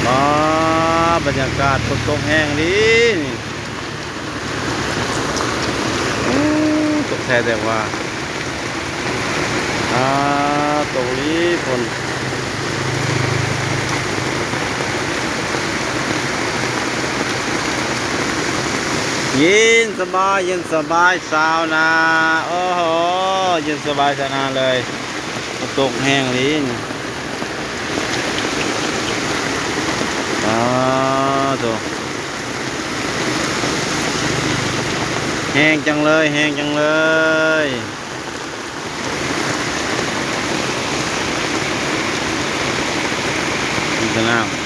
ว้าบรรยากาศฝนตกแห้งดีนี่ตกแท้แต่ว่าตกนี้ฝนเย็นสบายเย็นสบายสาวนาโอ้โหเย็นสบายสาวนาเลยฝนตกแห้งดีนี่ตัวแห้งจังเลยแห้งจังเลยนี่คือน้ำ